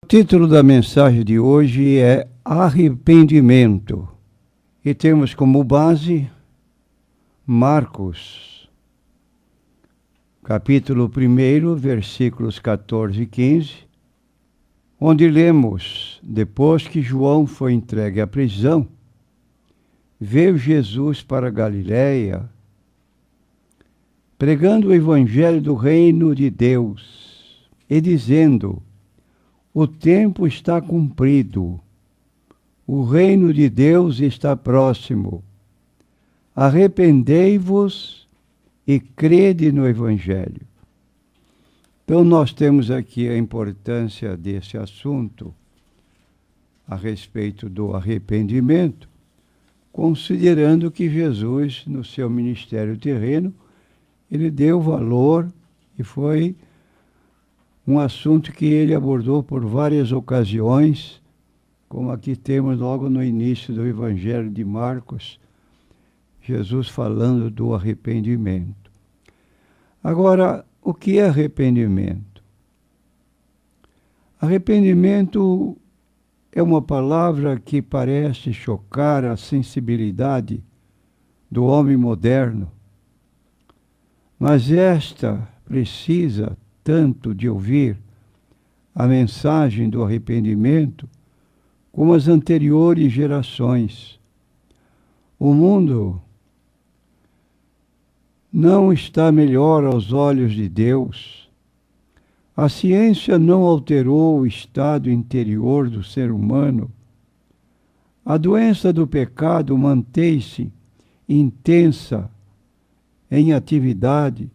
O título da mensagem de hoje é Arrependimento e temos como base Marcos, capítulo 1, versículos 14 e 15, onde lemos: depois que João foi entregue à prisão, veio Jesus para Galiléia, pregando o evangelho do reino de Deus e dizendo: o tempo está cumprido, o reino de Deus está próximo. Arrependei-vos e crede no evangelho. Então nós temos aqui a importância desse assunto a respeito do arrependimento, considerando que Jesus, no seu ministério terreno, ele deu valor e foi um assunto que ele abordou por várias ocasiões, como aqui temos logo no início do Evangelho de Marcos, Jesus falando do arrependimento. Agora, o que é arrependimento? Arrependimento é uma palavra que parece chocar a sensibilidade do homem moderno, mas esta precisa tanto de ouvir a mensagem do arrependimento como as anteriores gerações. O mundo não está melhor aos olhos de Deus. A ciência não alterou o estado interior do ser humano. A doença do pecado mantém-se intensa em atividade.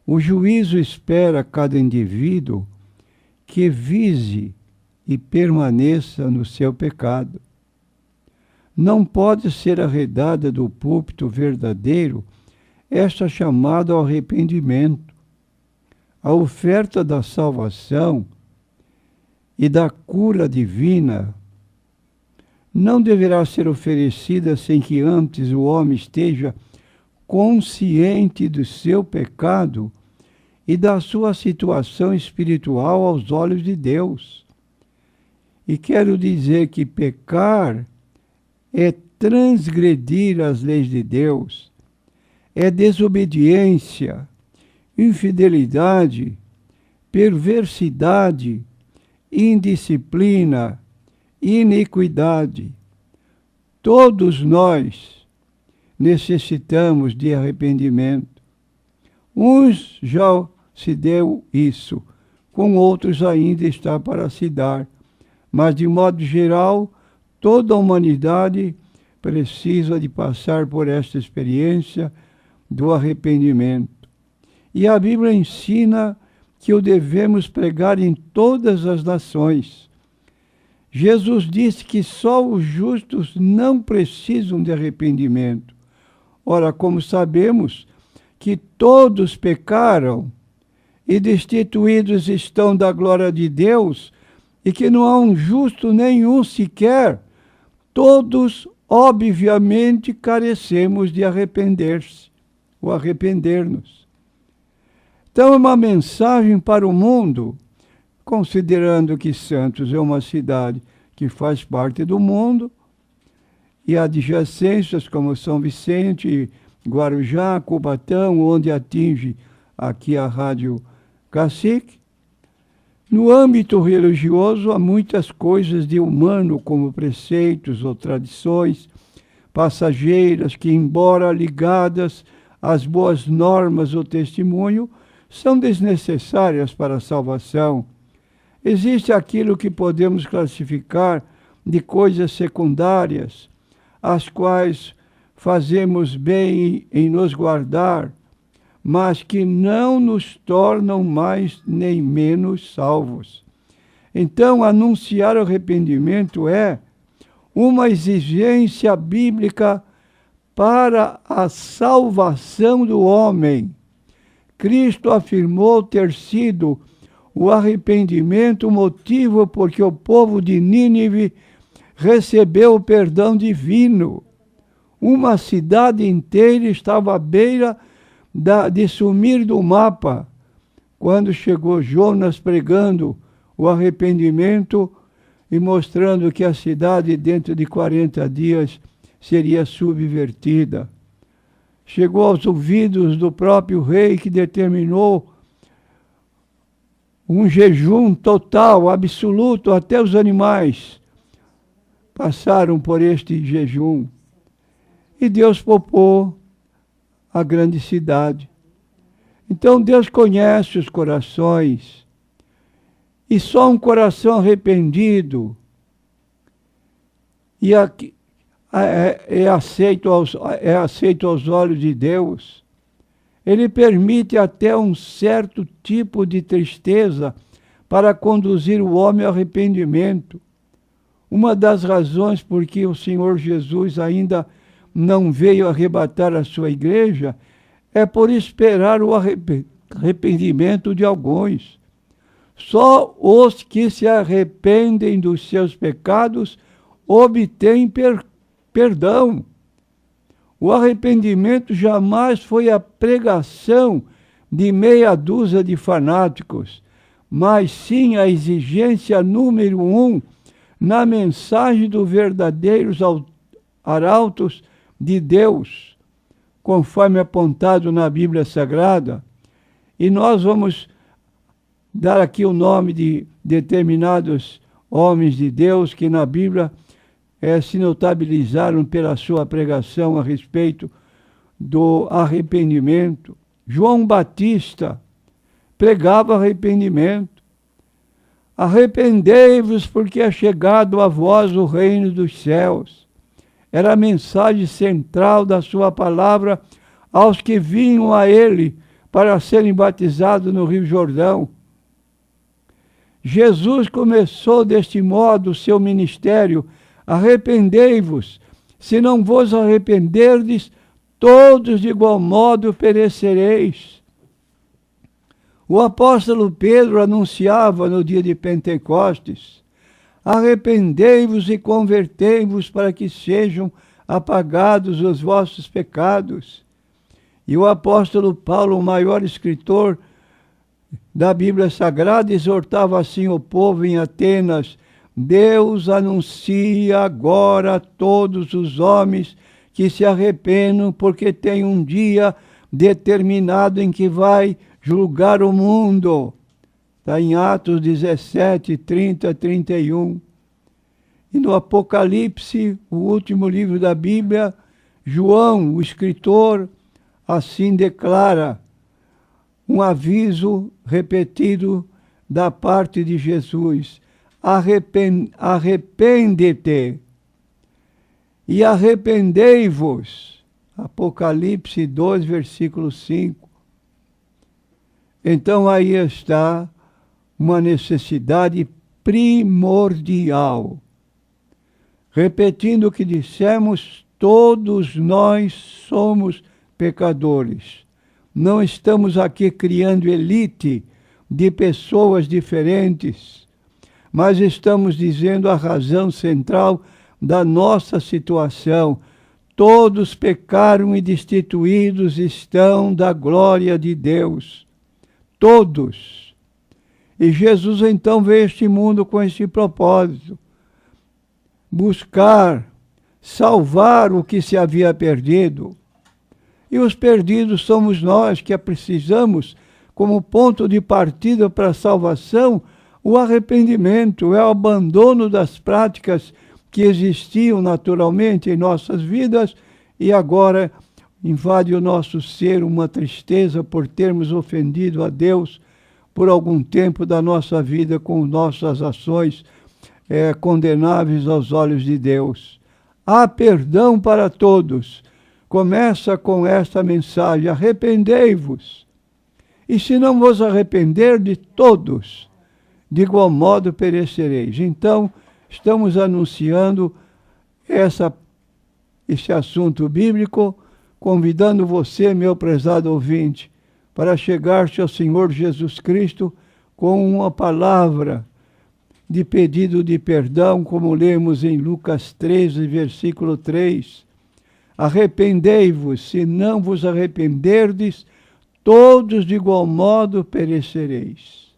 O juízo espera cada indivíduo que vise e permaneça no seu pecado. Não pode ser arredada do púlpito verdadeiro esta chamada ao arrependimento. A oferta da salvação e da cura divina não deverá ser oferecida sem que antes o homem esteja consciente do seu pecado e da sua situação espiritual aos olhos de Deus. E quero dizer que pecar é transgredir as leis de Deus, é desobediência, infidelidade, perversidade, indisciplina, iniquidade. Todos nós necessitamos de arrependimento. Uns já se deu isso, com outros ainda está para se dar. Mas, de modo geral, toda a humanidade precisa de passar por esta experiência do arrependimento. E a Bíblia ensina que o devemos pregar em todas as nações. Jesus disse que só os justos não precisam de arrependimento. Ora, como sabemos que todos pecaram e destituídos estão da glória de Deus, e que não há um justo nenhum sequer, todos, obviamente, carecemos de arrepender-se, ou arrepender-nos. Então, é uma mensagem para o mundo, considerando que Santos é uma cidade que faz parte do mundo, e adjacências como São Vicente, Guarujá, Cubatão, onde atinge aqui a Rádio Cacique. No âmbito religioso, há muitas coisas de humano, como preceitos ou tradições passageiras que, embora ligadas às boas normas ou testemunho, são desnecessárias para a salvação. Existe aquilo que podemos classificar de coisas secundárias, as quais fazemos bem em nos guardar, mas que não nos tornam mais nem menos salvos. Então, anunciar o arrependimento é uma exigência bíblica para a salvação do homem. Cristo afirmou ter sido o arrependimento o motivo porque o povo de Nínive recebeu o perdão divino. Uma cidade inteira estava à beira de sumir do mapa, quando chegou Jonas pregando o arrependimento e mostrando que a cidade, dentro de 40 dias, seria subvertida. Chegou aos ouvidos do próprio rei, que determinou um jejum total, absoluto, até os animais passaram por este jejum. E Deus poupou a grande cidade. Então Deus conhece os corações. E só um coração arrependido é aceito aos olhos de Deus. Ele permite até um certo tipo de tristeza para conduzir o homem ao arrependimento. Uma das razões por que o Senhor Jesus ainda não veio arrebatar a sua igreja é por esperar o arrependimento de alguns. Só os que se arrependem dos seus pecados obtêm perdão. O arrependimento jamais foi a pregação de meia dúzia de fanáticos, mas sim a exigência número 1 na mensagem dos verdadeiros arautos de Deus, conforme apontado na Bíblia Sagrada. E nós vamos dar aqui o nome de determinados homens de Deus que na Bíblia se notabilizaram pela sua pregação a respeito do arrependimento. João Batista pregava arrependimento. Arrependei-vos, porque é chegado a vós o reino dos céus. Era a mensagem central da sua palavra aos que vinham a ele para serem batizados no Rio Jordão. Jesus começou deste modo o seu ministério: arrependei-vos, se não vos arrependerdes, todos de igual modo perecereis. O apóstolo Pedro anunciava no dia de Pentecostes: arrependei-vos e convertei-vos para que sejam apagados os vossos pecados. E o apóstolo Paulo, o maior escritor da Bíblia Sagrada, exortava assim o povo em Atenas: Deus anuncia agora a todos os homens que se arrependam, porque tem um dia determinado em que vai julgar o mundo. Está em Atos 17, 30, 31. E no Apocalipse, o último livro da Bíblia, João, o escritor, assim declara um aviso repetido da parte de Jesus: arrepende-te e arrependei-vos. Apocalipse 2, versículo 5. Então aí está uma necessidade primordial. Repetindo o que dissemos, todos nós somos pecadores. Não estamos aqui criando elite de pessoas diferentes, mas estamos dizendo a razão central da nossa situação. Todos pecaram e destituídos estão da glória de Deus. Todos. E Jesus então veio a este mundo com esse propósito: buscar, salvar o que se havia perdido. E os perdidos somos nós, que precisamos, como ponto de partida para a salvação, o arrependimento, é o abandono das práticas que existiam naturalmente em nossas vidas e agora invade o nosso ser uma tristeza por termos ofendido a Deus por algum tempo da nossa vida com nossas ações condenáveis aos olhos de Deus. Há perdão para todos. Começa com esta mensagem: arrependei-vos. E se não vos arrepender, de todos, de igual modo perecereis. Então, estamos anunciando esse assunto bíblico, convidando você, meu prezado ouvinte, para chegar-se ao Senhor Jesus Cristo com uma palavra de pedido de perdão, como lemos em Lucas 13, versículo 3. Arrependei-vos, se não vos arrependerdes, todos de igual modo perecereis.